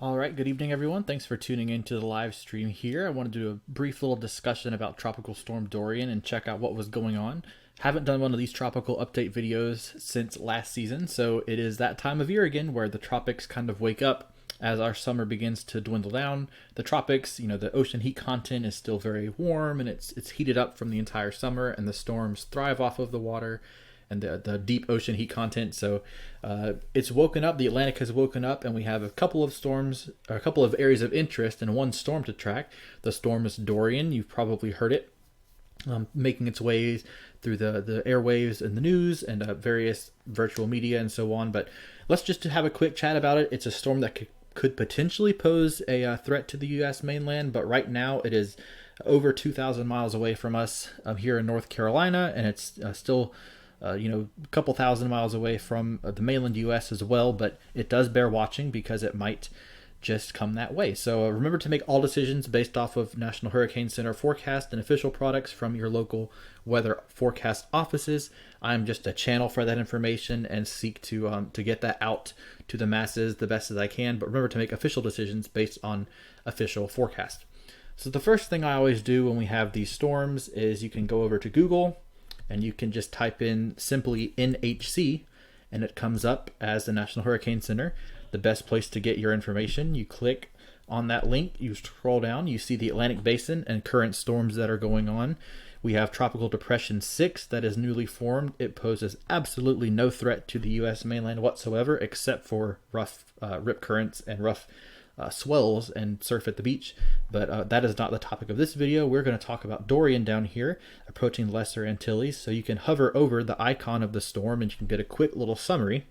All right, good evening, everyone. Thanks for tuning into the live stream here. I want to do a brief little discussion about Tropical Storm Dorian and check out what was going on. Haven't done one of these tropical update videos since last season, so it is that time of year again where the tropics kind of wake up as our summer begins to dwindle down. The tropics, the ocean heat content is still very warm and it's heated up from the entire summer, and the storms thrive off of the water and the deep ocean heat content. So it's woken up. The Atlantic has woken up, and we have a couple of storms, or a couple of areas of interest, and one storm to track. The storm is Dorian. You've probably heard it, making its way through the airwaves and the news and various virtual media and so on. But let's just have a quick chat about it. It's a storm that could potentially pose a threat to the U.S. mainland, but right now it is over 2,000 miles away from us here in North Carolina, and it's still a couple thousand miles away from the mainland U.S. as well, but it does bear watching because it might just come that way. So remember to make all decisions based off of National Hurricane Center forecast and official products from your local weather forecast offices. I'm just a channel for that information and seek to get that out to the masses the best as I can. But remember to make official decisions based on official forecast. So the first thing I always do when we have these storms is you can go over to Google and you can just type in simply NHC, and it comes up as the National Hurricane Center, the best place to get your information. You click on that link, you scroll down, you see the Atlantic Basin and current storms that are going on. We have Tropical Depression 6 that is newly formed. It poses absolutely no threat to the U.S. mainland whatsoever, except for rough rip currents and rough swells and surf at the beach. But that is not the topic of this video. We're going to talk about Dorian down here approaching the Lesser Antilles. So you can hover over the icon of the storm and you can get a quick little summary.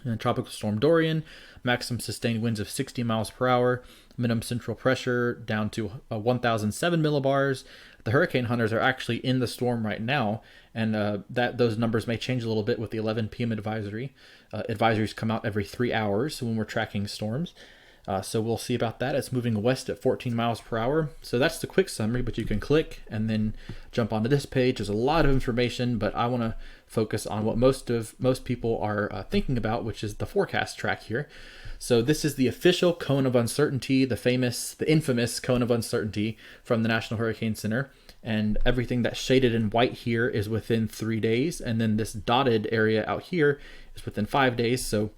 And Tropical Storm Dorian, maximum sustained winds of 60 miles per hour, minimum central pressure down to 1,007 millibars. The hurricane hunters are actually in the storm right now, and those numbers may change a little bit with the 11 p.m. advisory. Advisories come out every 3 hours when we're tracking storms. So we'll see about that. It's moving west at 14 miles per hour. So that's the quick summary, but you can click and then jump onto this page. There's a lot of information, but I want to focus on what most people are thinking about, which is the forecast track here. So this is the official cone of uncertainty, the infamous cone of uncertainty from the National Hurricane Center. And everything that's shaded in white here is within 3 days. And then this dotted area out here is within 5 days. So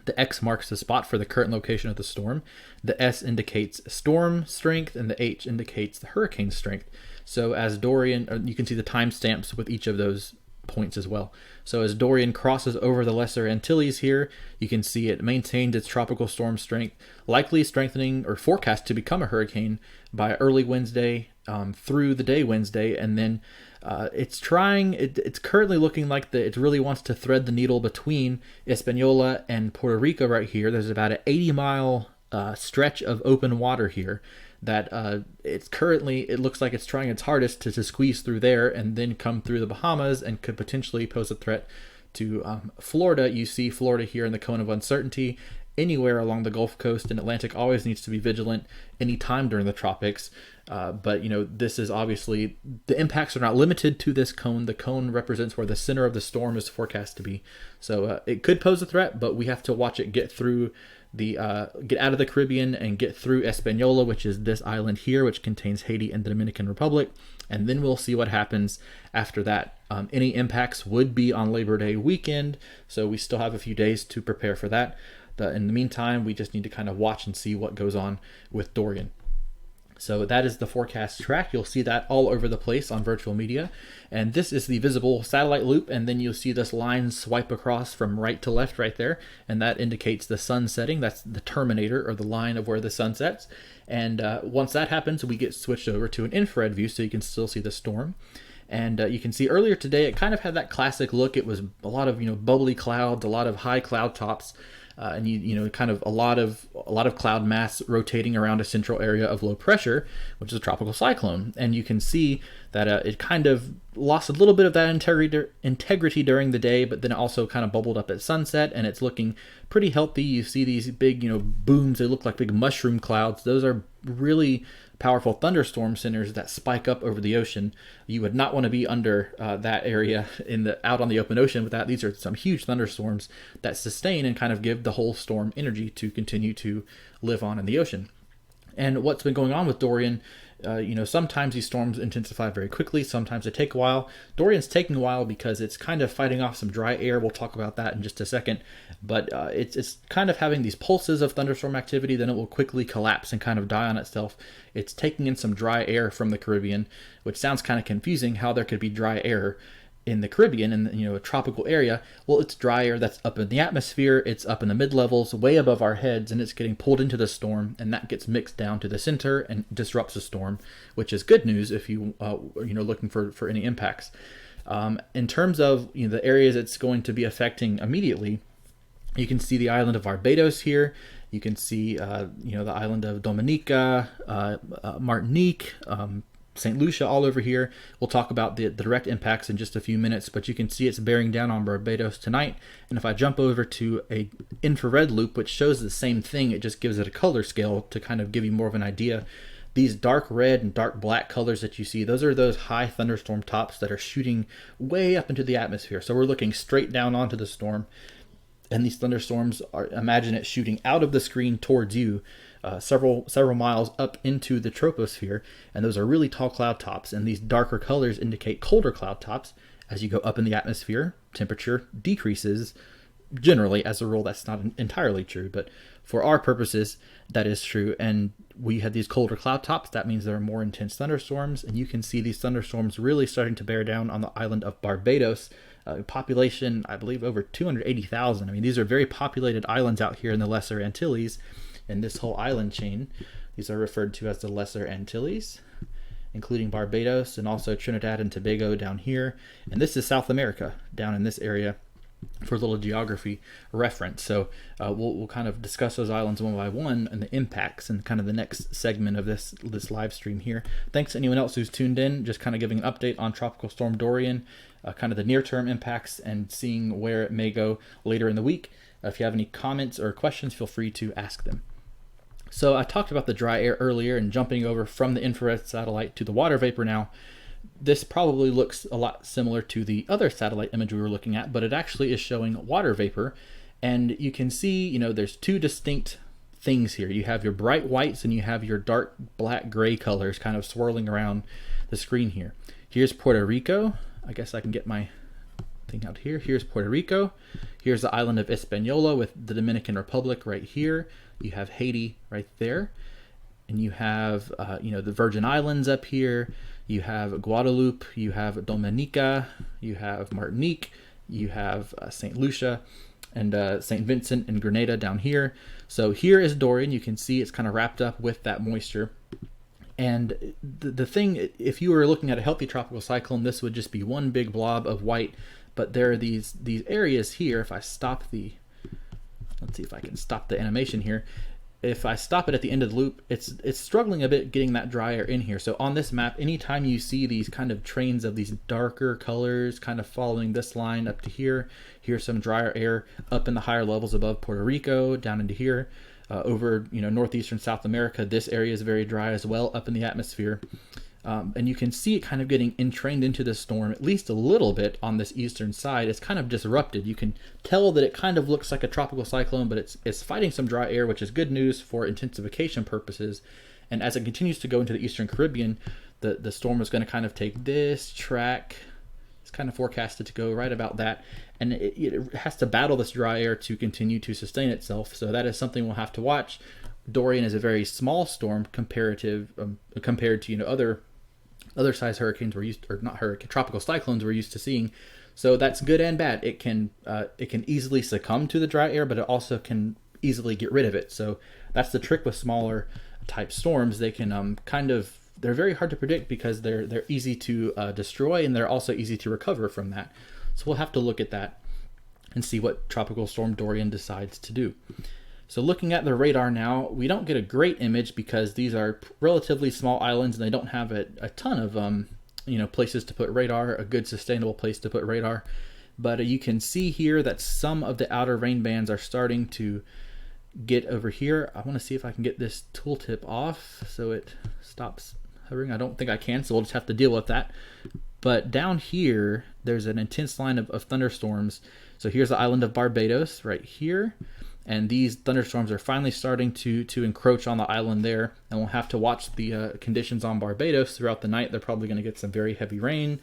the X marks the spot for the current location of the storm. The S indicates storm strength, and the H indicates the hurricane strength. So as Dorian, you can see the timestamps with each of those points as well. So as Dorian crosses over the Lesser Antilles here, you can see it maintains its tropical storm strength, likely strengthening or forecast to become a hurricane by early Wednesday through the day Wednesday, and then it's currently looking like it really wants to thread the needle between Hispaniola and Puerto Rico right here. There's about an 80-mile stretch of open water here that it looks like it's trying its hardest to squeeze through there and then come through the Bahamas and could potentially pose a threat to Florida. You see Florida here in the cone of uncertainty. Anywhere along the Gulf Coast and Atlantic always needs to be vigilant anytime during the tropics. But this is obviously, the impacts are not limited to this cone. The cone represents where the center of the storm is forecast to be. So it could pose a threat, but we have to watch it get through get out of the Caribbean and get through Hispaniola, which is this island here, which contains Haiti and the Dominican Republic. And then we'll see what happens after that. Any impacts would be on Labor Day weekend. So we still have a few days to prepare for that. In the meantime, we just need to kind of watch and see what goes on with Dorian. So that is the forecast track. You'll see that all over the place on virtual media. And this is the visible satellite loop. And then you'll see this line swipe across from right to left right there. And that indicates the sun setting. That's the terminator, or the line of where the sun sets. And once that happens, we get switched over to an infrared view so you can still see the storm. And you can see earlier today, it kind of had that classic look. It was a lot of bubbly clouds, a lot of high cloud tops. And kind of a lot of cloud mass rotating around a central area of low pressure, which is a tropical cyclone. And you can see that it kind of lost a little bit of that integrity during the day, but then it also kind of bubbled up at sunset, and it's looking pretty healthy. You see these big, booms. They look like big mushroom clouds. Those are really powerful thunderstorm centers that spike up over the ocean. You would not want to be under that area out on the open ocean with that. These are some huge thunderstorms that sustain and kind of give the whole storm energy to continue to live on in the ocean. And what's been going on with Dorian, sometimes these storms intensify very quickly, sometimes they take a while. Dorian's taking a while because it's kind of fighting off some dry air. We'll talk about that in just a second. But it's kind of having these pulses of thunderstorm activity, then it will quickly collapse and kind of die on itself. It's taking in some dry air from the Caribbean, which sounds kind of confusing how there could be dry air in the Caribbean, in a tropical area. Well, it's dry air that's up in the atmosphere, it's up in the mid-levels, way above our heads, and it's getting pulled into the storm, and that gets mixed down to the center and disrupts the storm, which is good news if you looking for any impacts. In terms of the areas it's going to be affecting immediately, you can see the island of Barbados here. You can see the island of Dominica, Martinique, St. Lucia, all over here. We'll talk about the direct impacts in just a few minutes, but you can see it's bearing down on Barbados tonight. And if I jump over to a infrared loop, which shows the same thing, it just gives it a color scale to kind of give you more of an idea. These dark red and dark black colors that you see, those are those high thunderstorm tops that are shooting way up into the atmosphere. So we're looking straight down onto the storm. And these thunderstorms imagine it shooting out of the screen towards you, several miles up into the troposphere, and those are really tall cloud tops, and these darker colors indicate colder cloud tops. As you go up in the atmosphere, temperature decreases. Generally, as a rule, that's not entirely true, but for our purposes, that is true. And we had these colder cloud tops. That means there are more intense thunderstorms, and you can see these thunderstorms really starting to bear down on the island of Barbados. Population, I believe, over 280,000. I mean, these are very populated islands out here in the Lesser Antilles. And this whole island chain, these are referred to as the Lesser Antilles, including Barbados and also Trinidad and Tobago down here. And this is South America down in this area for a little geography reference. So we'll kind of discuss those islands one by one and the impacts and kind of the next segment of this live stream here. Thanks to anyone else who's tuned in, just kind of giving an update on Tropical Storm Dorian, kind of the near-term impacts and seeing where it may go later in the week. If you have any comments or questions, feel free to ask them. So I talked about the dry air earlier, and jumping over from the infrared satellite to the water vapor now, this probably looks a lot similar to the other satellite image we were looking at, but it actually is showing water vapor. And you can see, there's two distinct things here. You have your bright whites and you have your dark black gray colors kind of swirling around the screen here. Here's Puerto Rico. I guess I can get my thing out here. Here's Puerto Rico. Here's the island of Hispaniola with the Dominican Republic right here. You have Haiti right there. And you have, the Virgin Islands up here. You have Guadeloupe. You have Dominica. You have Martinique. You have St. Lucia and St. Vincent and Grenada down here. So here is Dorian. You can see it's kind of wrapped up with that moisture. And the thing, if you were looking at a healthy tropical cyclone, this would just be one big blob of white. But there are these areas here. If I stop let's see if I can stop the animation here. If I stop it at the end of the loop, it's struggling a bit getting that dry air in here. So on this map, anytime you see these kind of trains of these darker colors kind of following this line up to here, here's some drier air up in the higher levels above Puerto Rico, down into here. Over northeastern South America, this area is very dry as well up in the atmosphere. And you can see it kind of getting entrained into the storm, at least a little bit on this eastern side. It's kind of disrupted. You can tell that it kind of looks like a tropical cyclone, but it's fighting some dry air, which is good news for intensification purposes. And as it continues to go into the eastern Caribbean, the storm is going to kind of take this track. It's kind of forecasted to go right about that. And it has to battle this dry air to continue to sustain itself. So that is something we'll have to watch. Dorian is a very small storm compared to other size hurricanes tropical cyclones we're used to seeing. So that's good and bad. It can easily succumb to the dry air, but it also can easily get rid of it. So that's the trick with smaller type storms. They can they're very hard to predict because they're easy to destroy, and they're also easy to recover from that. So we'll have to look at that and see what Tropical Storm Dorian decides to do. So looking at the radar now, we don't get a great image because these are relatively small islands and they don't have a ton of places to put radar, a good sustainable place to put radar. But you can see here that some of the outer rain bands are starting to get over here, I want to see if I can get this tooltip off so it stops hovering. I don't think I can, so we'll just have to deal with that. But down here, there's an intense line of thunderstorms. So here's the island of Barbados right here. And these thunderstorms are finally starting to encroach on the island there. And we'll have to watch the conditions on Barbados throughout the night. They're probably going to get some very heavy rain,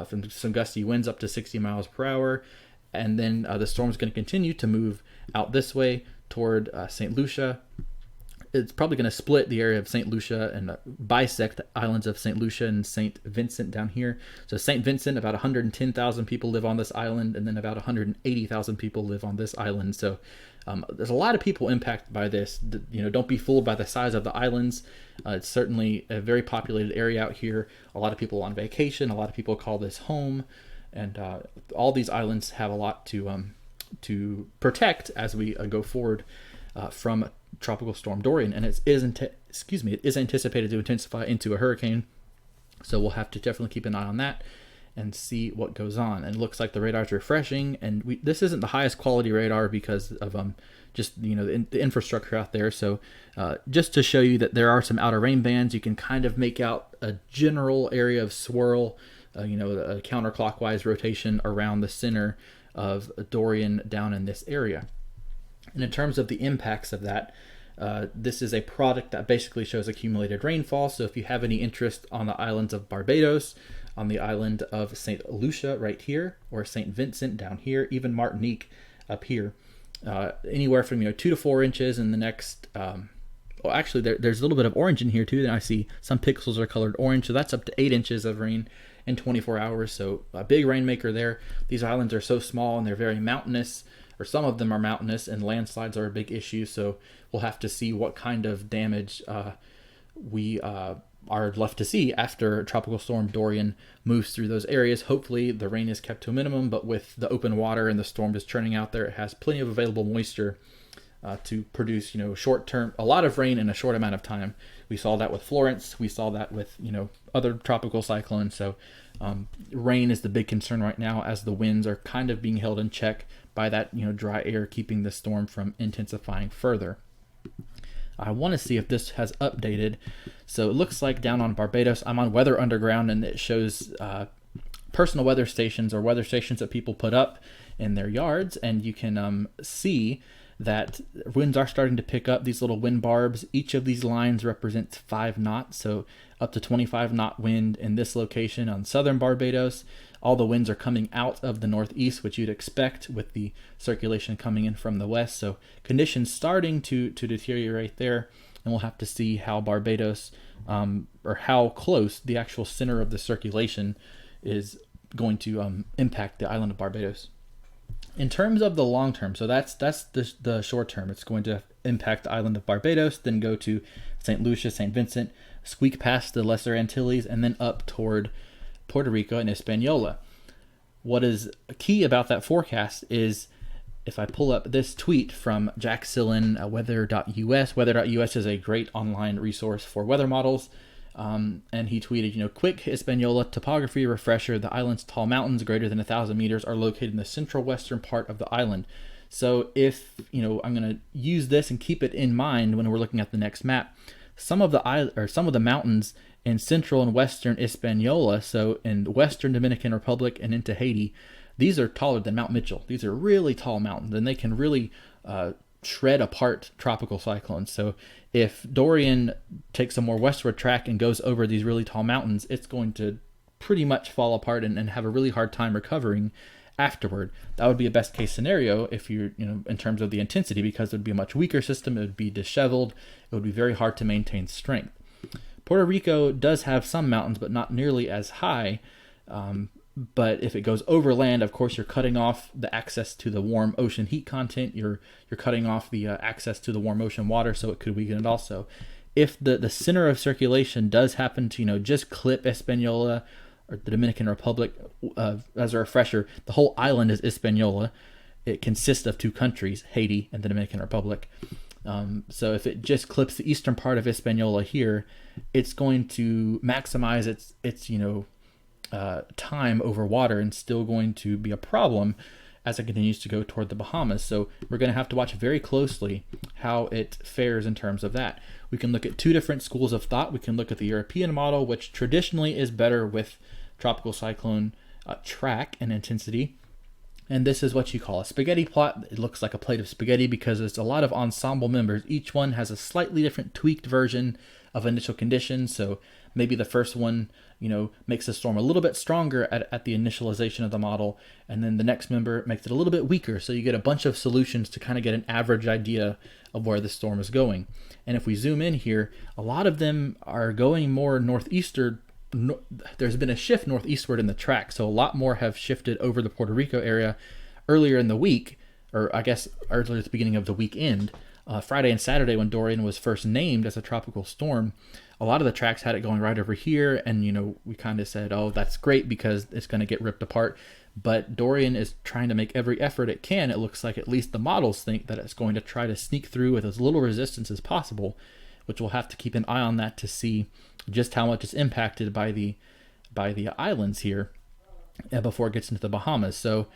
from some gusty winds up to 60 miles per hour. And then the storm's going to continue to move out this way toward St. Lucia. It's probably going to split the area of St. Lucia and bisect the islands of St. Lucia and St. Vincent down here. So St. Vincent, about 110,000 people live on this island, and then about 180,000 people live on this island. So there's a lot of people impacted by this. You know, don't be fooled by the size of the islands. It's certainly a very populated area out here. A lot of people on vacation. A lot of people call this home, and all these islands have a lot to protect as we go forward from Tropical Storm Dorian, and it is anticipated to intensify into a hurricane. So we'll have to definitely keep an eye on that and see what goes on. And it looks like the radar's refreshing, and this isn't the highest quality radar because of just, you know, the infrastructure out there. So just to show you that there are some outer rain bands, you can kind of make out a general area of swirl, you know, a counterclockwise rotation around the center of Dorian down in this area. And in terms of the impacts of that, this is a product that basically shows accumulated rainfall. So if you have any interest on the islands of Barbados, on the island of St. Lucia right here, or St. Vincent down here, even Martinique up here, anywhere from 2 to 4 inches in the next, well, actually there's a little bit of orange in here too. Then I see some pixels are colored orange, so that's up to 8 inches of rain in 24 hours. So a big rainmaker there. These islands are so small and they're very mountainous, or some of them are mountainous, and landslides are a big issue. So we'll have to see what kind of damage we are left to see after Tropical Storm Dorian moves through those areas. Hopefully the rain is kept to a minimum, but with the open water and the storm just churning out there, it has plenty of available moisture to produce, a lot of rain in a short amount of time. We saw that with Florence. We saw that with, other tropical cyclones. So rain is the big concern right now, as the winds are kind of being held in check by that, dry air, keeping the storm from intensifying further. I want to see if this has updated. So it looks like down on Barbados, I'm on Weather Underground, and it shows personal weather stations, or weather stations that people put up in their yards, and you can see that winds are starting to pick up. These little wind barbs, each of these lines represents 5 knots, so up to 25 knot wind in this location on southern Barbados. All the winds are coming out of the northeast, which you'd expect with the circulation coming in from the west. So conditions starting to deteriorate there, and we'll have to see how Barbados, or how close the actual center of the circulation is going to impact the island of Barbados. In terms of the long term, so that's the short term. It's going to impact the island of Barbados, then go to St. Lucia, St. Vincent, squeak past the Lesser Antilles, and then up toward Puerto Rico and Hispaniola. What is key about that forecast is, if I pull up this tweet from Jack Sillen, weather.us. Weather.us is a great online resource for weather models. And he tweeted, quick Hispaniola topography refresher. The island's tall mountains greater than 1,000 meters are located in the central western part of the island. So if, I'm going to use this and keep it in mind when we're looking at the next map, some of the mountains in central and western Hispaniola, so in western Dominican Republic and into Haiti, these are taller than Mount Mitchell. These are really tall mountains, and they can really shred apart tropical cyclones. So if Dorian takes a more westward track and goes over these really tall mountains, it's going to pretty much fall apart and have a really hard time recovering afterward. That would be a best case scenario if you're, in terms of the intensity, because it would be a much weaker system. It would be disheveled. It would be very hard to maintain strength. Puerto Rico does have some mountains, but not nearly as high. But if it goes overland, of course, you're cutting off the access to the warm ocean heat content. You're cutting off the access to the warm ocean water, so it could weaken it also. If the center of circulation does happen to, just clip Hispaniola or the Dominican Republic, as a refresher, the whole island is Hispaniola. It consists of 2 countries, Haiti and the Dominican Republic. So if it just clips the eastern part of Hispaniola here, it's going to maximize its time over water, and still going to be a problem as it continues to go toward the Bahamas. So we're going to have to watch very closely how it fares in terms of that. We can look at two different schools of thought. We can look at the European model, which traditionally is better with tropical cyclone track and intensity. And this is what you call a spaghetti plot. It looks like a plate of spaghetti because it's a lot of ensemble members. Each one has a slightly different tweaked version of initial conditions. So maybe the first one, makes the storm a little bit stronger at the initialization of the model. And then the next member makes it a little bit weaker. So you get a bunch of solutions to kind of get an average idea of where the storm is going. And if we zoom in here, a lot of them are going more northeastern. There's been a shift northeastward in the track, so a lot more have shifted over the Puerto Rico area earlier in the week, or I guess earlier at the beginning of the weekend, Friday and Saturday when Dorian was first named as a tropical storm. A lot of the tracks had it going right over here, and we kind of said, oh, that's great because it's going to get ripped apart. But Dorian is trying to make every effort it can. It looks like at least the models think that it's going to try to sneak through with as little resistance as possible, which we'll have to keep an eye on that to see just how much it's impacted by the islands here before it gets into the Bahamas. So,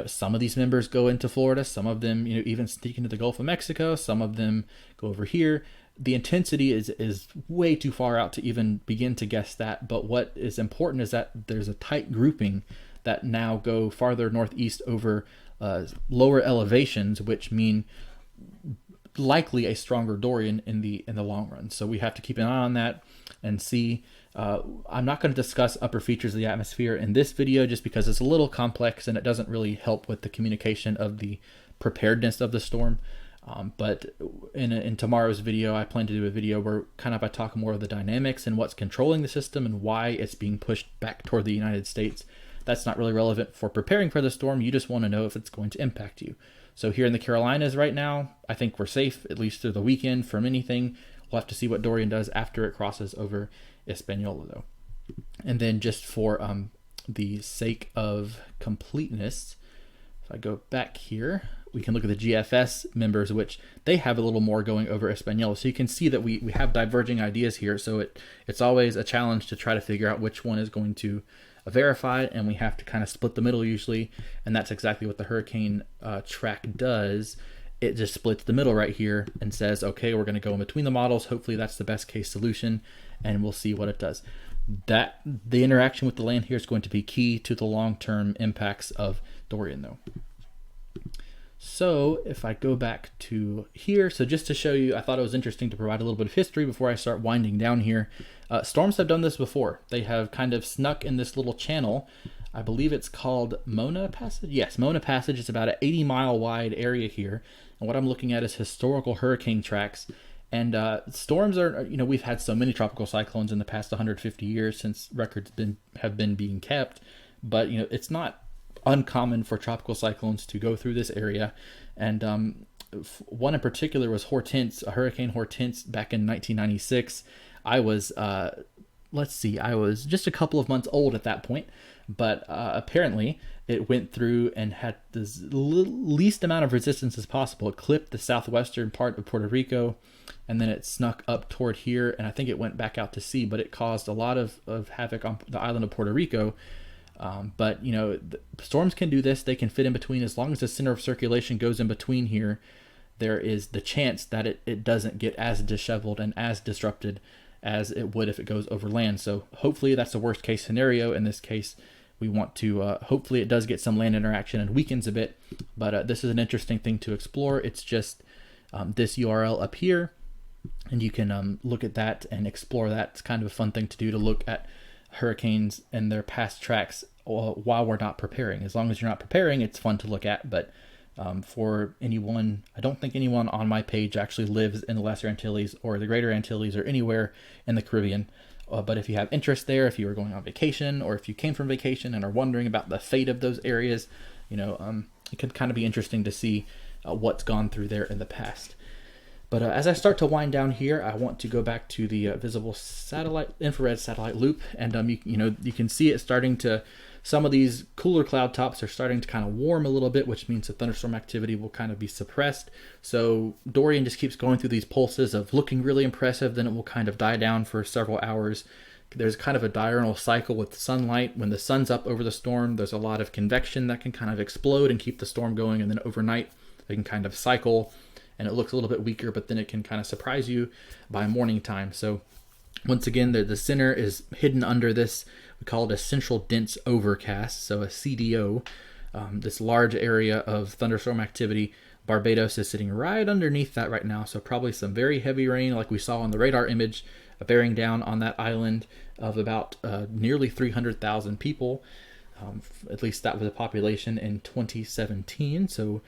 some of these members go into Florida, some of them, even sneak into the Gulf of Mexico, some of them go over here. The intensity is way too far out to even begin to guess that. But what is important is that there's a tight grouping that now go farther northeast over lower elevations, which mean likely a stronger Dorian in the long run. So we have to keep an eye on that and see. I'm not going to discuss upper features of the atmosphere in this video just because it's a little complex and it doesn't really help with the communication of the preparedness of the storm. But in tomorrow's video, I plan to do a video where I talk more of the dynamics and what's controlling the system and why it's being pushed back toward the United States. That's not really relevant for preparing for the storm. You just want to know if it's going to impact you. So here in the Carolinas right now, I think we're safe, at least through the weekend from anything. We'll have to see what Dorian does after it crosses over Hispaniola, though. And then just for the sake of completeness, if I go back here, we can look at the GFS members, which they have a little more going over Hispaniola. So you can see that we have diverging ideas here. So it's always a challenge to try to figure out which one is going to verify, and we have to kind of split the middle usually. And that's exactly what the hurricane track does. It just splits the middle right here and says, okay, we're going to go in between the models. Hopefully that's the best case solution, and we'll see what it does. The interaction with the land here is going to be key to the long-term impacts of Dorian, though. So if I go back to here, so just to show you, I thought it was interesting to provide a little bit of history before I start winding down here. Storms have done this before. They have kind of snuck in this little channel. I believe it's called Mona Passage. Yes, Mona Passage. It's about an 80-mile wide area here. And what I'm looking at is historical hurricane tracks. And storms are, we've had so many tropical cyclones in the past 150 years since records have been being kept. But, it's not uncommon for tropical cyclones to go through this area. And one in particular was Hortense, a Hurricane Hortense back in 1996. I was just a couple of months old at that point, but apparently it went through and had the least amount of resistance as possible. It clipped the southwestern part of Puerto Rico, and then it snuck up toward here, and I think it went back out to sea, but it caused a lot of havoc on the island of Puerto Rico. But storms can do this. They can fit in between. As long as the center of circulation goes in between here, there is the chance that it doesn't get as disheveled and as disrupted as it would if it goes over land. So hopefully that's the worst case scenario. In this case, we want to, hopefully it does get some land interaction and weakens a bit, but this is an interesting thing to explore. It's just this URL up here, and you can look at that and explore that. It's kind of a fun thing to do, to look at hurricanes and their past tracks while we're not preparing. As long as you're not preparing, it's fun to look at, but for anyone, I don't think anyone on my page actually lives in the Lesser Antilles or the Greater Antilles or anywhere in the Caribbean. But if you have interest there, if you were going on vacation, or if you came from vacation and are wondering about the fate of those areas, it could kind of be interesting to see what's gone through there in the past. But as I start to wind down here, I want to go back to the visible infrared satellite loop, and you can see it starting to. Some of these cooler cloud tops are starting to kind of warm a little bit, which means the thunderstorm activity will kind of be suppressed. So Dorian just keeps going through these pulses of looking really impressive, then it will kind of die down for several hours There's kind of a diurnal cycle with sunlight. When the sun's up over the storm, there's a lot of convection that can kind of explode and keep the storm going. And then overnight, it can kind of cycle and it looks a little bit weaker, but then it can kind of surprise you by morning time. So once again, the center is hidden under this, we call it a central dense overcast, so a CDO, this large area of thunderstorm activity. Barbados is sitting right underneath that right now, so probably some very heavy rain like we saw on the radar image bearing down on that island of about nearly 300,000 people. At least that was the population in 2017. So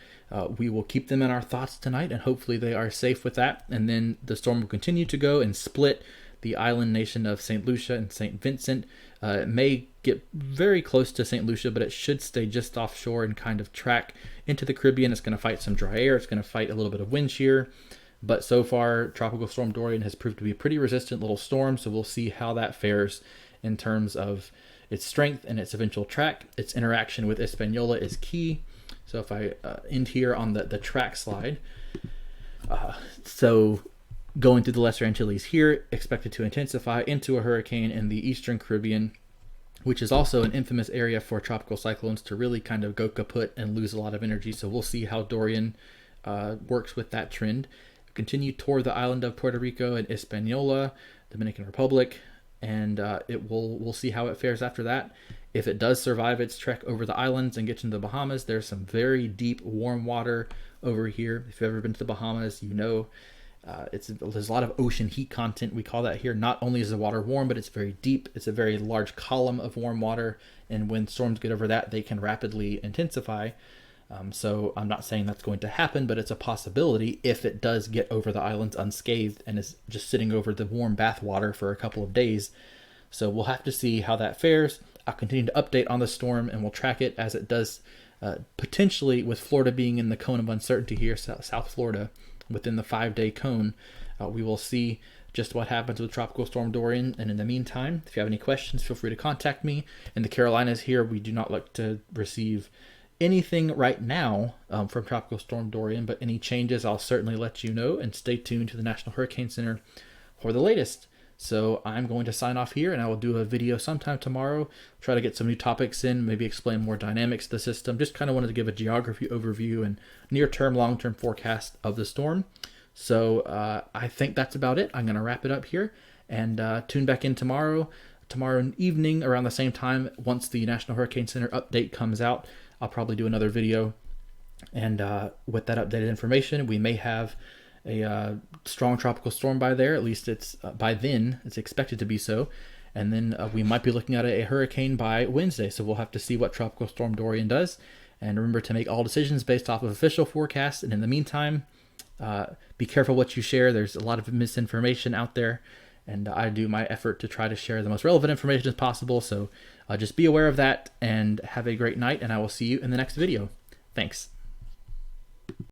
we will keep them in our thoughts tonight, and hopefully they are safe with that. And then the storm will continue to go and split the island nation of St. Lucia and St. Vincent. It may get very close to St. Lucia, but it should stay just offshore and kind of track into the Caribbean. It's going to fight some dry air. It's going to fight a little bit of wind shear. But so far, Tropical Storm Dorian has proved to be a pretty resistant little storm, so we'll see how that fares in terms of its strength and its eventual track. Its interaction with Hispaniola is key. So if I end here on the track slide, so going through the Lesser Antilles here, expected to intensify into a hurricane in the Eastern Caribbean, which is also an infamous area for tropical cyclones to really kind of go kaput and lose a lot of energy. So we'll see how Dorian works with that trend. Continue toward the island of Puerto Rico and Hispaniola, Dominican Republic, and we'll see how it fares after that. If it does survive its trek over the islands and gets into the Bahamas, there's some very deep warm water over here. If you've ever been to the Bahamas, you know there's a lot of ocean heat content. We call that here. Not only is the water warm, but it's very deep. It's a very large column of warm water, and when storms get over that, they can rapidly intensify. So I'm not saying that's going to happen, but it's a possibility if it does get over the islands unscathed and is just sitting over the warm bath water for a couple of days. So we'll have to see how that fares. I'll continue to update on the storm, and we'll track it as it does, potentially with Florida being in the cone of uncertainty here, South Florida, within the 5-day cone. We will see just what happens with Tropical Storm Dorian. And in the meantime, if you have any questions, feel free to contact me. In the Carolinas here, we do not look to receive anything right now from Tropical Storm Dorian, but any changes, I'll certainly let you know, and stay tuned to the National Hurricane Center for the latest. So I'm going to sign off here, and I will do a video sometime tomorrow, try to get some new topics in, maybe explain more dynamics of the system. Just kind of wanted to give a geography overview and near-term, long-term forecast of the storm. So I think that's about it. I'm going to wrap it up here, and tune back in tomorrow evening around the same time. Once the National Hurricane Center update comes out, I'll probably do another video, and with that updated information, we may have a strong tropical storm by there. At least it's by then it's expected to be so, and then we might be looking at a hurricane by Wednesday. So we'll have to see what Tropical Storm Dorian does, and remember to make all decisions based off of official forecasts. And in the meantime, be careful what you share. There's a lot of misinformation out there, and I do my effort to try to share the most relevant information as possible. So just be aware of that, and have a great night, and I will see you in the next video. Thanks.